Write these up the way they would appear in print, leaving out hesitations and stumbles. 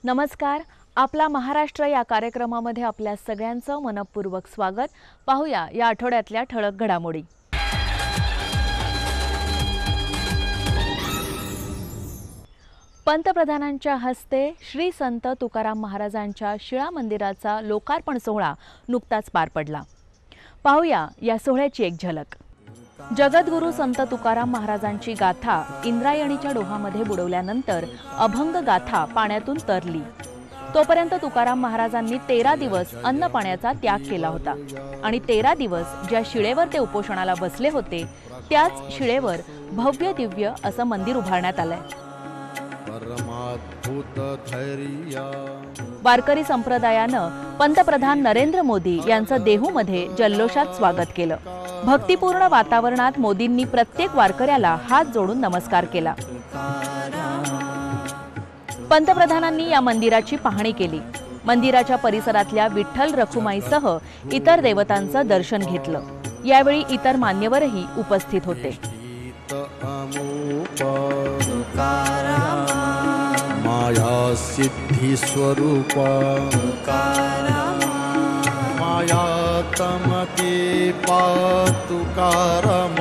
नमस्कार, आपला महाराष्ट्र या कार्यक्रमामध्ये आपल्या सगळ्यांचं मनपूर्वक स्वागत। पाहूया या आठवड्यातल्या ठळक घडामोडी। पंतप्रधानांच्या हस्ते श्री संत तुकाराम महाराजांच्या शिळा मंदिराचा लोकार्पण सोहळा नुकताच पार पडला। पाहूया या सोहळ्याची एक झलक। जगद्गुरु संत तुकाराम महाराजांची गाथा इंद्रायणीच्या डोहामध्ये बुडवल्यानंतर अभंग गाथा पाण्यातून तरली। तोपर्यंत तुकाराम महाराजांनी 13 दिवस अन्न पाण्याचा त्याग केला होता आणि 13 दिवस ज्या शिळेवर ते उपोषणाला बसले होते त्याच शिळेवर भव्य दिव्य असं मंदिर उभारण्यात आलंय। वारकरी संप्रदायानं पंतप्रधान नरेंद्र मोदी यांचं देहूमध्ये जल्लोषात स्वागत केलं। भक्तिपूर्ण वातावरणात मोदींनी प्रत्येक वारकऱ्याला हात जोडून नमस्कार केला। पंतप्रधानांनी या मंदिराची पाहणी केली। मंदिराच्या परिसरातल्या विठ्ठल रखुमाईसह इतर देवतांचं दर्शन घेतलं। यावेळी इतर मान्यवरही उपस्थित होते। माया सिद्धि स्वरूप माया तमके तुकाराम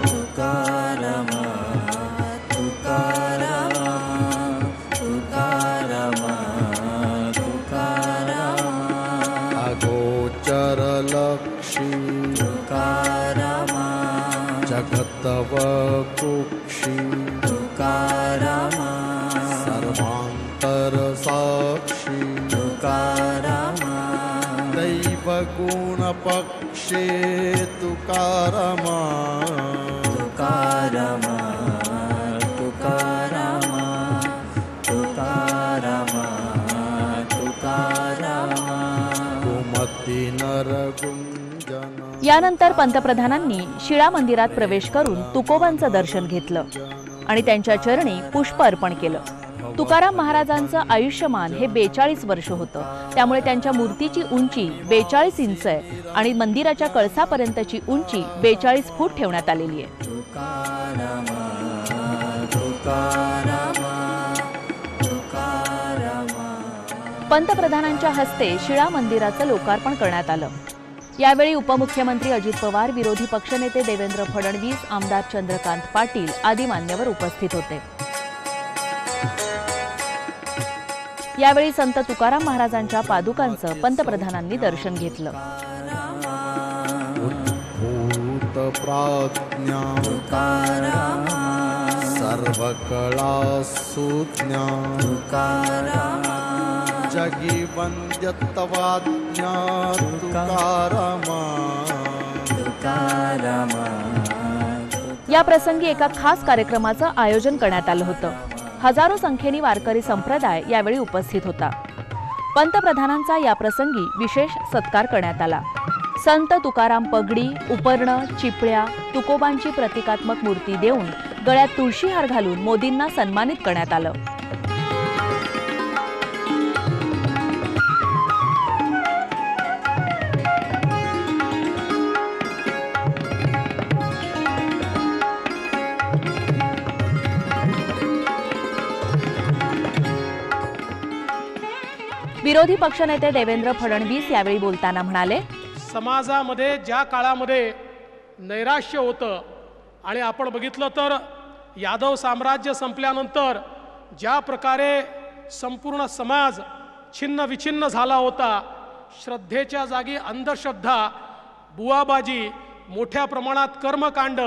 तुकाराम तुकाराम तुकाराम तुकाराम अगोचर लक्षी तुकाराम जगतव कुक्षी तुकाराम सर्वांतर साक्षी तुकाराम दैव गुण पक्षे तुकाराम तुकाराम तुकाराम तुकाराम तुकाराम कुमती नरगुंजन। यानंतर पंतप्रधानांनी शिळा मंदिरात प्रवेश करून तुकोबांचं दर्शन घेतलं आणि त्यांच्या चरणी पुष्प अर्पण केलं। तुकाराम महाराजांचं आयुष्यमान हे 42 वर्ष होतं, त्यामुळे त्यांच्या मूर्तीची उंची 42 इंच आहे आणि मंदिराच्या कळसापर्यंतची उंची 42 फूट ठेवण्यात आलेली आहे। पंतप्रधानांच्या हस्ते शिळा मंदिराचं लोकार्पण करण्यात आलं। यावेळी उपमुख्यमंत्री अजित पवार, विरोधी पक्षनेते देवेंद्र फडणवीस, आमदार चंद्रकांत पाटील आदी मान्यवर उपस्थित होते। यावेळी संत तुकाराम महाराजांच्या पादुकांचं पंतप्रधानांनी दर्शन घेतलं। सर्वकला सुज्ञा जगी वंद्यत्वाज्ञा तुकाराम तुकाराम। या प्रसंगी एका खास कार्यक्रमाचं आयोजन करण्यात आलं होतं। हजारो संख्येने वारकरी संप्रदाय यावेळी उपस्थित होता। पंतप्रधानांचा या प्रसंगी विशेष सत्कार करण्यात आला। संत तुकाराम पगडी, उपरणं, चिपळ्या, तुकोबांची प्रतिकात्मक मूर्ती देऊन गळ्यात तुळशीहार घालून मोदींना सन्मानित करण्यात आलं। विरोधी पक्षनेते देवेंद्र फडणवीस यावेळी बोलताना म्हणाले, समाजामध्ये ज्या काळामध्ये नैराश्य होतं आणि आपण बघितलं तर यादव साम्राज्य संपल्यानंतर ज्या प्रकारे संपूर्ण समाज छिन्न विछिन्न झाला होता, श्रद्धेच्या जागी अंधश्रद्धा, बुवाबाजी, मोठ्या प्रमाणात कर्मकांड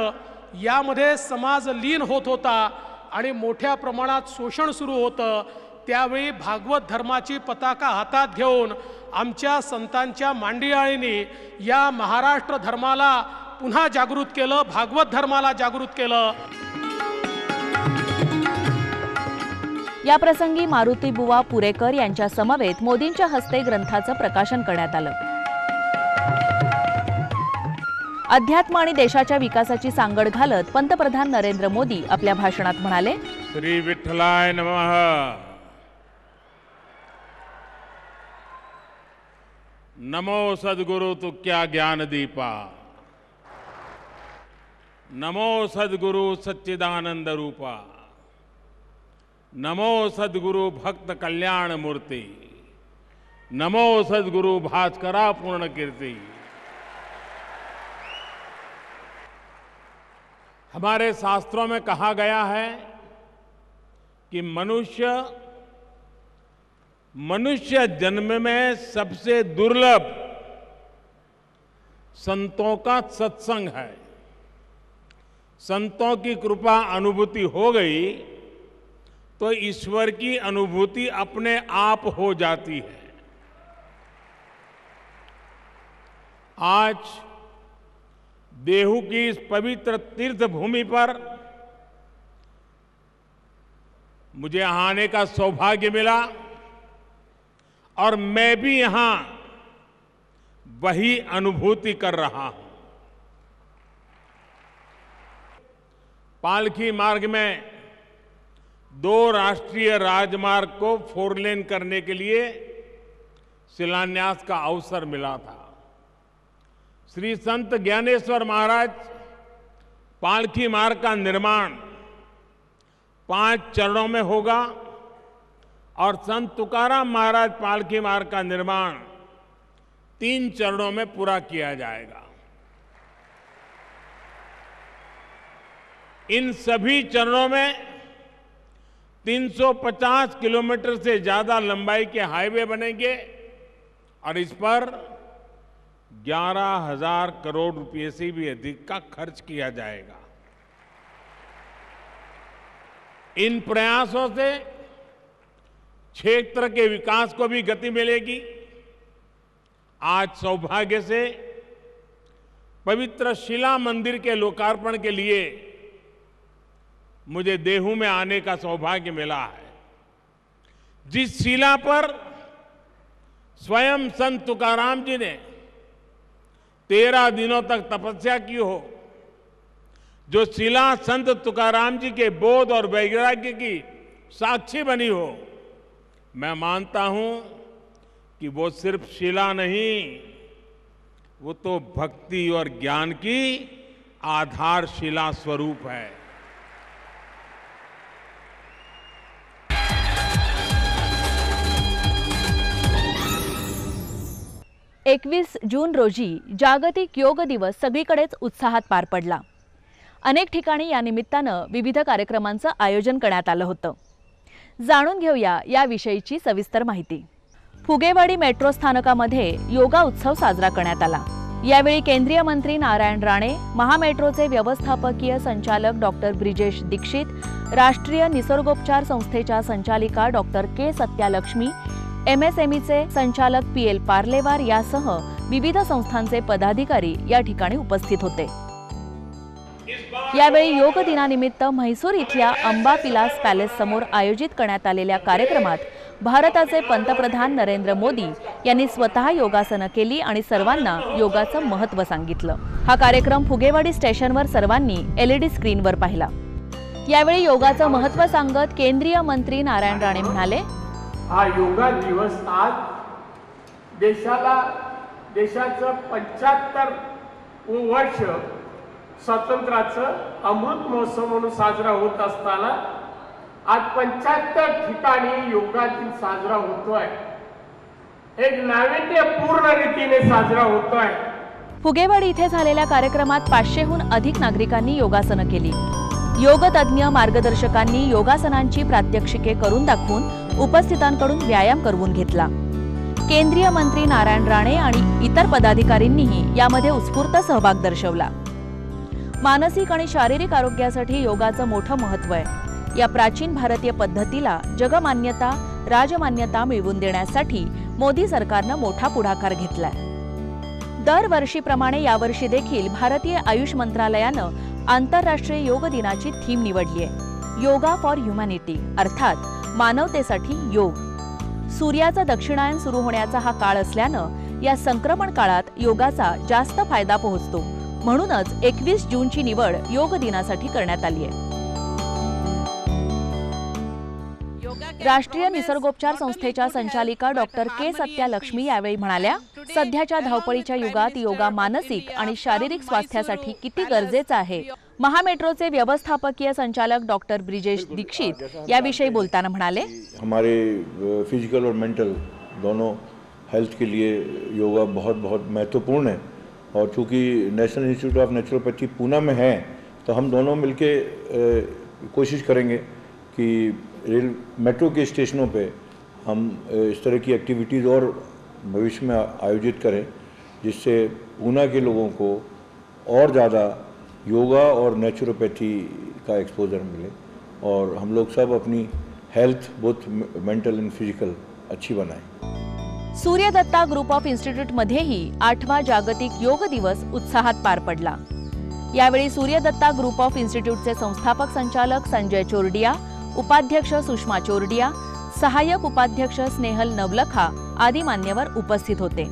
यामध्ये समाज लीन होत होता आणि मोठ्या प्रमाणात शोषण सुरू होतं। त्यावेळी भागवत धर्माची पताका हातात घेऊन आमच्या संतांच्या मांडियाळींनी या महाराष्ट्र धर्माला पुन्हा जागृत केलं, भागवत धर्माला जागृत केलं। या प्रसंगी मारुती बुवा पुरेकर यांच्या समवेत मोदींच्या हस्ते ग्रंथाचं प्रकाशन करण्यात आलं। अध्यात्म आणि देशाच्या विकासाची सांगड घालत पंतप्रधान नरेंद्र मोदी आपल्या भाषणात म्हणाले, श्री विठ्ठलाय नमः। नमो सद्गुरु तुक्या ज्ञान दीपा, नमो सद्गुरु सच्चिदानंद रूपा, नमो सद्गुरु भक्त कल्याण मूर्ति, नमो सद्गुरु भास्करा पूर्ण कीर्ति। हमारे शास्त्रों में कहा गया है कि मनुष्य जन्म में सबसे दुर्लभ संतों का सत्संग है। संतों की कृपा अनुभूति हो गई तो ईश्वर की अनुभूति अपने आप हो जाती है। आज देहू की इस पवित्र तीर्थ भूमि पर मुझे यहां आने का सौभाग्य मिला और मैं भी यहां वही अनुभूति कर रहा हूं। पालकी मार्ग में 2 राष्ट्रीय राजमार्ग को 4 लेन करने के लिए शिलान्यास का अवसर मिला था। श्री संत ज्ञानेश्वर महाराज पालकी मार्ग का निर्माण 5 चरणों में होगा और संत तुकाराम महाराज पालकी मार्ग का निर्माण 3 चरणों में पूरा किया जाएगा। इन सभी चरणों में 350 किलोमीटर से ज्यादा लंबाई के हाईवे बनेंगे और इस पर 11,000 करोड़ रुपए से भी अधिक का खर्च किया जाएगा। इन प्रयासों से क्षेत्र के विकास को भी गति मिलेगी। आज सौभाग्य से पवित्र शिला मंदिर के लोकार्पण के लिए मुझे देहू में आने का सौभाग्य मिला है। जिस शिला पर स्वयं संत तुकाराम जी ने 13 दिनों तक तपस्या की हो, जो शिला संत तुकाराम जी के बोध और वैराग्य की साक्षी बनी हो, मैं मानता हूं कि वो सिर्फ शिला नहीं, वो तो भक्ति और ज्ञान की आधारशिला स्वरूप है। 21 जून रोजी जागतिक योग दिवस सगळीकडेच उत्साहात पार पडला। अनेक ठिकाणी या निमित्तानं विविध कार्यक्रमांचं आयोजन करण्यात आलं होतं। जाणून घेऊया याविषयीची सविस्तर माहिती। फुगेवाडी मेट्रो स्थानकामध्ये योगा उत्सव साजरा करण्यात आला। यावेळी केंद्रीय मंत्री नारायण राणे, महामेट्रोचे व्यवस्थापकीय संचालक डॉक्टर ब्रिजेश दीक्षित, राष्ट्रीय निसर्गोपचार संस्थेच्या संचालिका डॉक्टर के सत्यालक्ष्मी, MSMEचे संचालक PL पार्लेवार यासह विविध संस्थांचे पदाधिकारी या ठिकाणी उपस्थित होते। यावेळी योग दिनानिमित्त म्हैसूर इथल्या अंबा पिलास पॅलेस समोर आयोजित करण्यात आलेल्या कार्यक्रमात भारताचे पंतप्रधान नरेंद्र मोदी यांनी स्वतः योगासनं केली आणि सर्वांना योगाचं महत्त्व सांगितलं। हा कार्यक्रम फुगेवाडी स्टेशनवर सर्वांनी LED स्क्रीनवर पाहिला। यावेळी योगाचं महत्त्व सांगत केंद्रीय मंत्री नारायण राणे म्हणाले, हा योगा दिवस आज देशाचं 75 वर्ष स्वातंत्र्याचं अमृत महोत्सव म्हणून साजरा होत असताना आज 75 ठिकाणी योगा दिन साजरा होतोय। एक नाविन्यपूर्ण रीतीने साजरा होतोय। फुगेवाडी इथे झालेल्या कार्यक्रमात 500हून अधिक नागरिकांनी योगासनं केली। योग तज्ञ मार्गदर्शकांनी योगासनांची प्रात्यक्षिके करून दाखवून उपस्थितांकडून व्यायाम करवून घेतला। केंद्रीय मंत्री नारायण राणे आणि इतर पदाधिकाऱ्यांनीही यामध्ये उत्स्फूर्त सहभाग दर्शवला। मानसिक आणि शारीरिक आरोग्यासाठी योगाचं मोठं महत्त्व आहे। या प्राचीन भारतीय पद्धतीला जगमान्यता, राजमान्यता मिळवून देण्यासाठी मोदी सरकारनं मोठा पुढाकार घेतलाय। दरवर्षीप्रमाणे यावर्षी देखील भारतीय आयुष मंत्रालयानं आंतरराष्ट्रीय योग दिनाची थीम निवडली आहे, योगा फॉर ह्युमॅनिटी, अर्थात मानवतेसाठी योग. सूर्याचं दक्षिणायन सुरू होण्याचा हा काळ असल्यानं या संक्रमण काळात योगाचा जास्त फायदा पोहोचतो. म्हणूनच 21 जूनची निवड योग दिनासाठी करण्यात आली आहे. राष्ट्रीय निसर्गोपचार संस्थेच्या संचालिका डॉक्टर के सत्यालक्ष्मी यावेळी म्हणाल्या, सध्याच्या धावपळीच्या युगात योगा मानसिक आणि शारीरिक स्वास्थ्यासाठी किती गरजेचा आहे. महामेट्रोचे व्यवस्थापकीय संचालक डॉक्टर ब्रिजेश दीक्षित याविषयी बोलताना म्हणाले, हमारे फिजिकल और मेंटल दोनों हेल्थ के लिए योगा बहुत बहुत महत्वपूर्ण है और चूँकि national institute of naturopathy Poona में है तो हम दोनों मिलके कोशिश करेंगे कि रेल मेट्रो के स्टेशनों पे हम इस तरह की एक्टिविटीज़ और भविष्य में आयोजित करें जिससे पूना के लोगों को और ज़्यादा योगा और नेचुरोपैथी का एक्सपोजर मिले और हम लोग सब अपनी health both mental end physical अच्छी बनाएं. सूर्यदत्ता ग्रुप ऑफ इन्स्टिट्यूट मध्येही 8वा जागतिक योग दिवस उत्साहात पार पडला. यावेळी सूर्यदत्ता ग्रुप ऑफ इन्स्टिट्यूटचे संस्थापक संचालक संजय चोरडिया, उपाध्यक्ष सुषमा चोरडिया, सहाय्यक उपाध्यक्ष स्नेहल नवलखा आदी मान्यवर उपस्थित होते.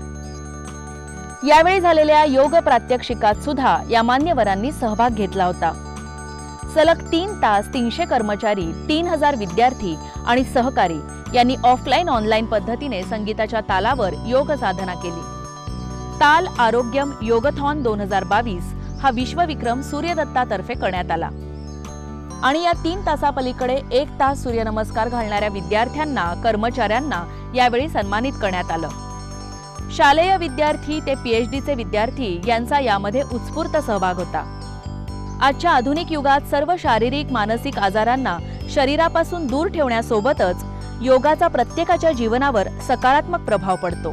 यावेळी झालेल्या योग प्रात्यक्षिकात सुद्धा या मान्यवरांनी सहभाग घेतला होता. सलग 3 तास 300 कर्मचारी, 3000 विद्यार्थी आणि सहकारी यांनी ऑफलाईन ऑनलाईन पद्धतीने संगीताच्या तालावर योग साधना केली. ताल आरोग्यम योगथॉन 2022 हा विश्वविक्रम सूर्यदत्तातर्फे करण्यात आला आणि या 3 तासापलीकडे 1 तास सूर्यनमस्कार घालणाऱ्या विद्यार्थ्यांना, कर्मचाऱ्यांना यावेळी सन्मानित करण्यात आलं. शालेय विद्यार्थी ते PhDचे विद्यार्थी यांचा यामध्ये उत्स्फूर्त सहभाग होता. आजच्या आधुनिक युगात सर्व शारीरिक मानसिक आजारांना शरीरापासून दूर ठेवण्यासोबतच योगाचा प्रत्येकाच्या जीवनावर सकारात्मक प्रभाव पडतो.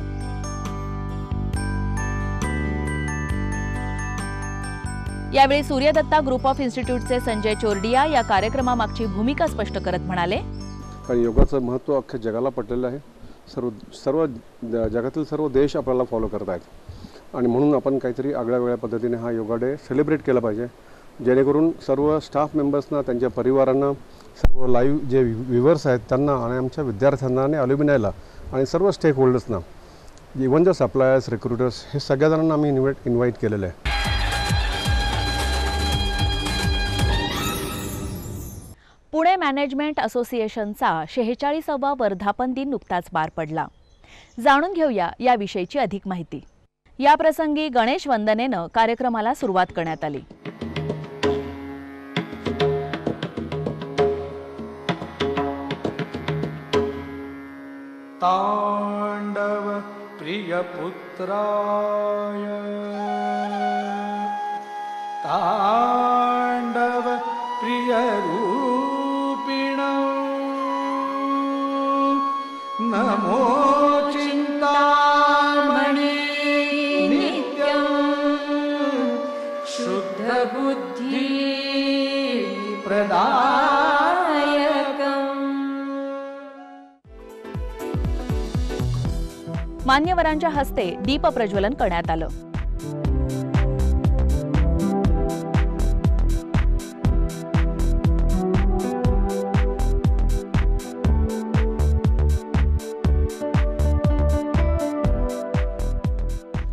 यावेळी सूर्यदत्ता ग्रुप ऑफ इन्स्टिट्यूटचे संजय चोरडिया या कार्यक्रमामागची भूमिका स्पष्ट करत म्हणाले, कारण योगाचं महत्त्व अख्ख्या जगाला पटलेलं आहे. सर्व जगातील सर्व देश आपल्याला फॉलो करत आहेत आणि म्हणून आपण काहीतरी आगळ्या पद्धतीने हा योगा डे सेलिब्रेट केला पाहिजे, जेणेकरून सर्व स्टाफ मेंबर्सना, त्यांच्या परिवारांना, सर्व लाईव्ह जे व्ह्युअर्स आहेत त्यांना आणि आमच्या विद्यार्थ्यांना आणि अल्युमिनायला आणि सर्व स्टेक होल्डर्सना, इव्हन द सप्लायर्स, रिक्रुटर्स, हे सगळ्या जणांना आम्ही इन्व्हाइट केलेलं आहे. पुणे मॅनेजमेंट असोसिएशनचा 46वा वर्धापन दिन नुकताच पार पडला. जाणून घेऊया याविषयीची अधिक माहिती. या प्रसंगी गणेश वंदनेनं कार्यक्रमाला सुरुवात करण्यात आली. तांडव प्रियपुत्राय तांडव प्रियरूपिण नमो चिंतामणि नित्यं शुद्ध बुद्धि प्रदायकम्. मान्यवरांच्या हस्ते दीप प्रज्वलन करण्यात आलं.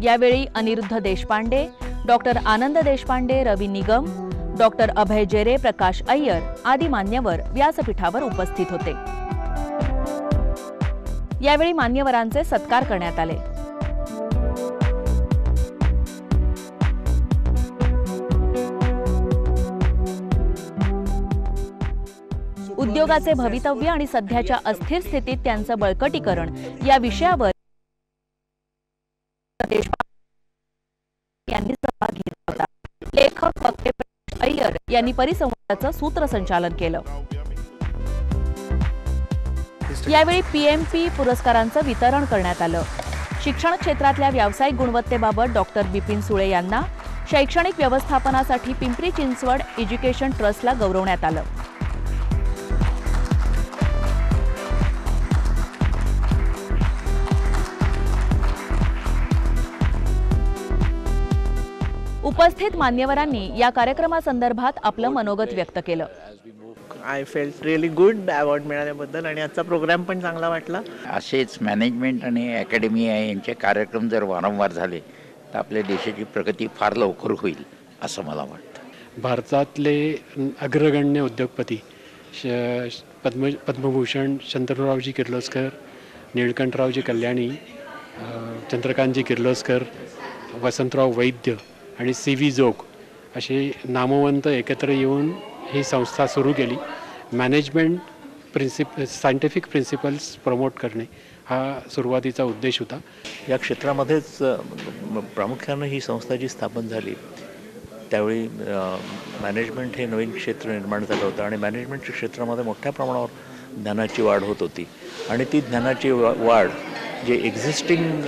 यावेळी अनिरुद्ध देशपांडे, डॉक्टर आनंद देशपांडे, रवी निगम, डॉक्टर अभय जेरे, प्रकाश अय्यर आदी मान्यवर व्यासपीठावर उपस्थित होते. यावेळी मान्यवरांचे सत्कार करण्यात आले. उद्योगाचे भवितव्य आणि सध्याच्या अस्थिर स्थितीत त्यांचं बळकटीकरण या विषयावर यांनी सहभाग घेतला होता. लेखक वक्ते प्रकाश अय्यर यांनी परिसंवादाचं सूत्रसंचालन केलं. यावेळी PMP पुरस्कारांचं वितरण करण्यात आलं. शिक्षण क्षेत्रातल्या व्यावसायिक गुणवत्तेबाबत डॉक्टर बिपिन सुळे यांना शैक्षणिक व्यवस्थापनासाठी पिंपरी चिंचवड एज्युकेशन ट्रस्टला गौरवण्यात आलं. उपस्थित मान्यवरांनी या कार्यक्रमासंदर्भात आपलं मनोगत व्यक्त केलं. I felt really good award मिळाल्याबद्दल आणि आजचा प्रोग्राम पण चांगला वाटला. असेच मॅनेजमेंट आणि अकॅडमी यांचे कार्यक्रम जर वारंवार झाले तर आपल्या देशाची प्रगती फार लवकर होईल असं मला वाटतं. भारतातले अग्रगण्य उद्योगपती पद्मभूषण शंतनुरावजी किर्लोस्कर, निळकंठरावजी कल्याणी, चंद्रकांतजी किर्लोस्कर, वसंतराव वैद्य आणि CV जोग असे नामवंत एकत्र येऊन ही संस्था सुरू केली. मॅनेजमेंट सायंटिफिक प्रिन्सिपल्स प्रमोट करणे हा सुरुवातीचा उद्देश होता. या क्षेत्रामध्येच प्रामुख्यानं ही संस्था जी स्थापन झाली त्यावेळी मॅनेजमेंट हे नवीन क्षेत्र निर्माण झालं होतं आणि मॅनेजमेंटच्या क्षेत्रामध्ये मोठ्या प्रमाणावर ज्ञानाची वाढ होत होती आणि ती ज्ञानाची वाढ जे एक्झिस्टिंग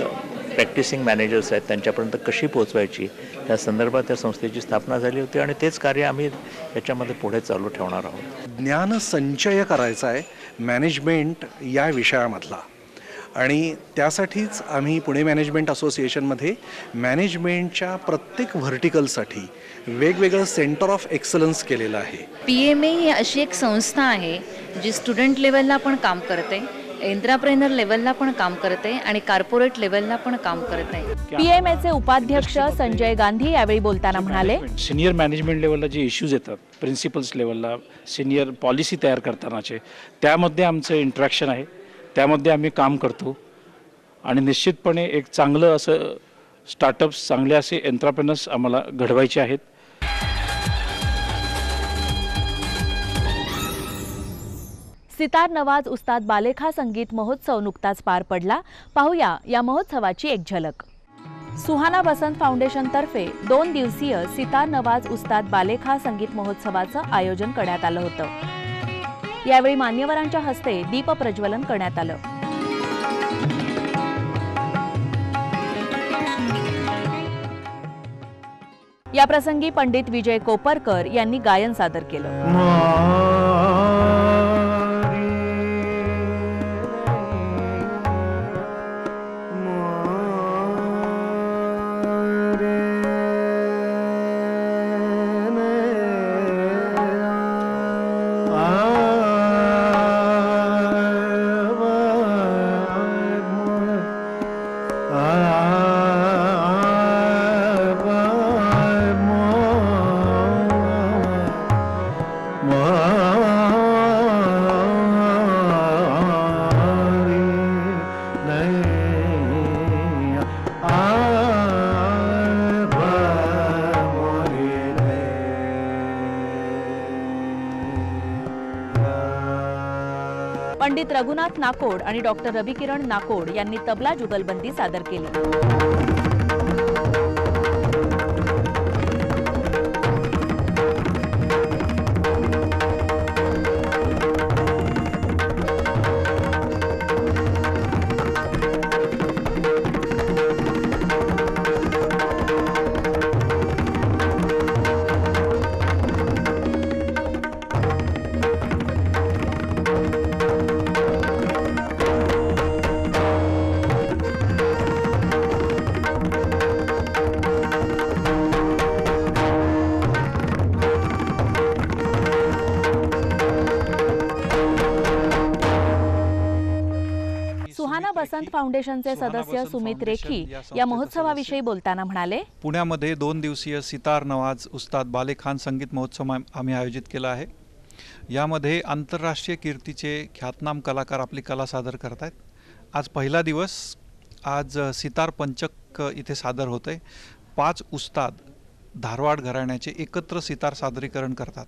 प्रॅक्टिसिंग मॅनेजर्स आहेत त्यांच्यापर्यंत कशी पोचवायची त्या संदर्भात त्या संस्थेची स्थापना झाली होती आणि तेच कार्य आम्ही याच्यामध्ये पुढे चालू ठेवणार आहोत. ज्ञान संचय करायचा आहे मॅनेजमेंट या विषयामधला आणि त्यासाठीच आम्ही पुणे मॅनेजमेंट असोसिएशनमध्ये मॅनेजमेंटच्या प्रत्येक व्हर्टिकलसाठी वेगवेगळं सेंटर ऑफ एक्सलन्स केलेलं आहे. PMA ही अशी एक संस्था आहे जी स्टुडंट लेवलला पण काम करते, एंटरप्रेनर लेवलला पण काम करते आणि कॉर्पोरेट लेवलला पण काम करते. PMAचे उपाध्यक्ष संजय गांधी यावेळी बोलताना म्हणाले, सिनियर मॅनेजमेंट लेवलला जे इश्यूज येतात प्रिन्सिपल्स लेवलला सिनियर पॉलिसी तयार करतानाचे त्यामध्ये आमचं इंटरॅक्शन आहे, त्यामध्ये आम्ही काम करतो आणि निश्चितपणे एक चांगलं असं स्टार्टअप्स, चांगले असे एंटरप्रेनर्स आम्हाला घडवायचे आहेत. सितार नवाज उस्ताद बालेखा संगीत महोत्सव नुकताच पार पडला. पाहूया या महोत्सवाची एक झलक. सुहाना बसंत फाउंडेशन तर्फे 2 दिवसीय सितार नवाज उस्ताद बालेखा संगीत महोत्सवाचं आयोजन करण्यात आलं होतं. यावेळी मान्यवरांच्या हस्ते दीप प्रज्वलन करण्यात आलं. या प्रसंगी पंडित विजय कोपरकर यांनी गायन सादर केलं. पंडित रघुनाथ नाकोड आणि डॉक्टर रविकिरण नाकोड यांनी तबला जुगलबंदी सादर केली. सुहाना बसंत फाउंडेशनचे सदस्य सुमित रेखी या महोत्सवाविषयी बोलताना म्हणाले, पुण्यामध्ये 2 दिवसीय सितार नवाज उस्ताद बालेखान संगीत महोत्सव आम्ही आयोजित केला आहे. यामध्ये आंतरराष्ट्रीय कीर्तीचे ख्यातनाम कलाकार आपली कला सादर करत आहेत. आज पहिला दिवस. आज सितार पंचक इथे सादर होते. 5 उस्ताद धारवाड घराण्याचे एकत्र सितार सादरीकरण करतात.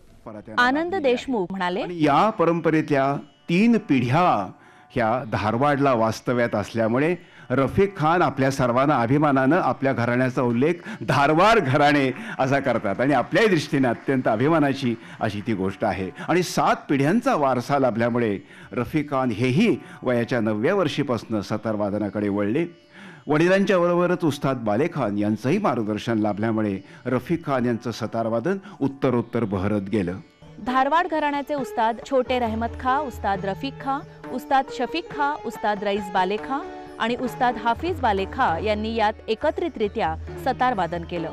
आनंद देशमुख म्हणाले, या परंपरेतल्या 3 पिढ्या ह्या धारवाडला वास्तव्यात असल्यामुळे रफिक खान आपल्या सर्वांना अभिमानानं आपल्या घराण्याचा उल्लेख धारवाड घराणे असा करतात आणि आपल्याही दृष्टीने अत्यंत अभिमानाची अशी ती गोष्ट आहे. आणि 7 पिढ्यांचा वारसा लाभल्यामुळे रफिक खान हेही वयाच्या 9व्या वर्षीपासून सतार वादनाकडे वळले. वडिलांच्या बरोबरच उस्ताद बालेखान यांचंही मार्गदर्शन लाभल्यामुळे रफिक खान यांचं सतारवादन उत्तरोत्तर बहरत गेलं. धारवाड घराण्याचे उस्ताद छोटे रहमत खा, उस्ताद रफिक खा, उस्ताद शफीक खा, उस्ताद रईस बालेखा आणि उस्ताद हाफिज बालेखा यांनी यात एकत्रितरित्या सतार वादन केलं.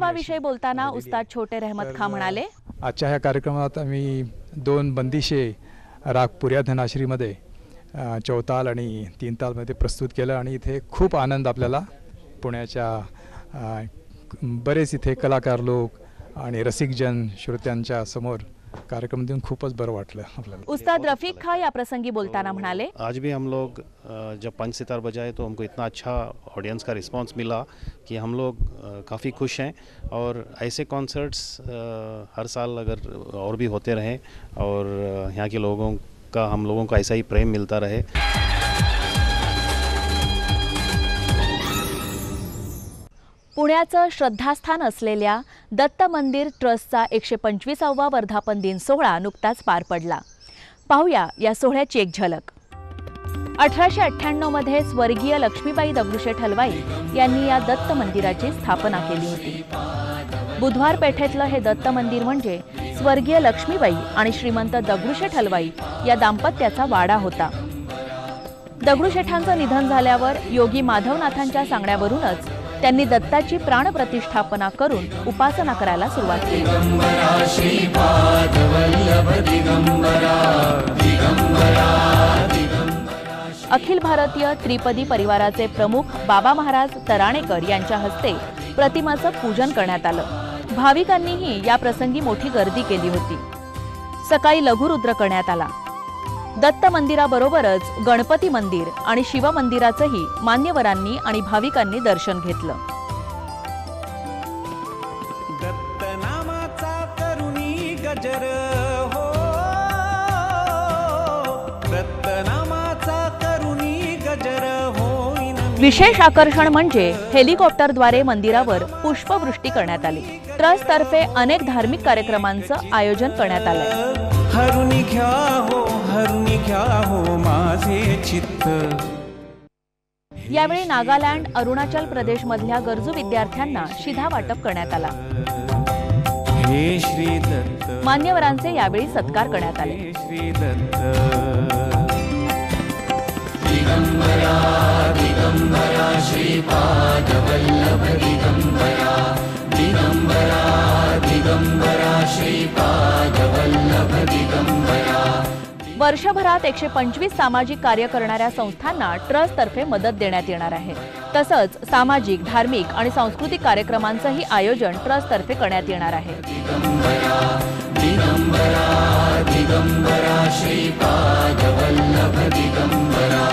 महोत्सवाविषयी बोलताना उस्ताद छोटे रहमत खां म्हणाले, आजच्या ह्या कार्यक्रमात आम्ही 2 बंदिशे राग पुर्या धनाश्रीमध्ये चौताल आणि 3 तालमध्ये प्रस्तुत केलं आणि इथे खूप आनंद आपल्याला पुण्याच्या बरेच इथे कलाकार लोक आणि रसिकजन श्रोत्यांच्या समोर कार्यक्रम देऊन खूपच बरं वाटलं आपल्याला। उस्ताद रफीक खां या प्रसंगी बोलताना म्हणाले, आज भी हम लोग जब 5 सितार बजाए तो हमको इतना अच्छा ऑडियंस का रिस्पांस मिला कि हम लोग काफ़ी खुश हैं और ऐसे कॉन्सर्ट्स हर साल अगर और भी होते रहें और यहाँ के लोगों का हम लोगों को ऐसा ही प्रेम मिलता रहे। पुण्याचं श्रद्धास्थान असलेल्या दत्त मंदिर ट्रस्टचा 125वा वर्धापन दिन सोहळा नुकताच पार पडला। पाहूया या सोहळ्याची एक झलक। 1898 मध्ये स्वर्गीय लक्ष्मीबाई दगडूशेठ हलवाई यांनी या दत्त मंदिराची स्थापना केली होती। बुधवार पेठेतलं हे दत्त मंदिर म्हणजे स्वर्गीय लक्ष्मीबाई आणि श्रीमंत दगडूशेठ हलवाई या दाम्पत्याचा वाडा होता। दगडूशेठांचं निधन झाल्यावर योगी माधवनाथांच्या सांगण्यावरूनच त्यांनी दत्ताची प्राणप्रतिष्ठापना करून उपासना करायला सुरुवात केली। अखिल भारतीय त्रिपदी परिवाराचे प्रमुख बाबा महाराज तराणेकर यांच्या हस्ते प्रतिमाचं पूजन करण्यात आलं। भाविकांनीही या प्रसंगी मोठी गर्दी केली होती। सकाळी लघुरुद्र करण्यात आला। दत्त मंदिराबरोबरच गणपती मंदिर आणि शिव मंदिराचंही मान्यवरांनी आणि भाविकांनी दर्शन घेतलं। दत्त नामाचा करुणी गजर हो, दत्त नामाचा करुणी गजर होईन। विशेष आकर्षण म्हणजे हेलिकॉप्टरद्वारे मंदिरावर पुष्पवृष्टी करण्यात आली। ट्रस्ट तर्फे अनेक धार्मिक कार्यक्रमांचं आयोजन करण्यात आलंय। हरुनी घ्या हो माझे चित्त। यावेळी नागालँड, अरुणाचल प्रदेश मधल्या गरजू विद्यार्थ्यांना शिधा वाटप करण्यात आला। हे श्री दत्त मान्यवरांचे यावेळी सत्कार करण्यात आले। श्री दत्त दिगंबरा दिगंबरा श्रीपाद वल्लभ दिगंबरा दिगंबरा दिगंबरा श्रीपाद वल्लभ दिगंबरा। वर्षभरात 125 सामाजिक कार्य करणाऱ्या संस्थांना ट्रस्ट तर्फे मदत देण्यात येणार आहे। तसंच सामाजिक, धार्मिक आणि सांस्कृतिक कार्यक्रमांचंही आयोजन ट्रस्ट तर्फे करण्यात येणार आहे। दिगंबरा दिगंबरा दिगंबरा श्रीपाद वल्लभ दिगंबरा।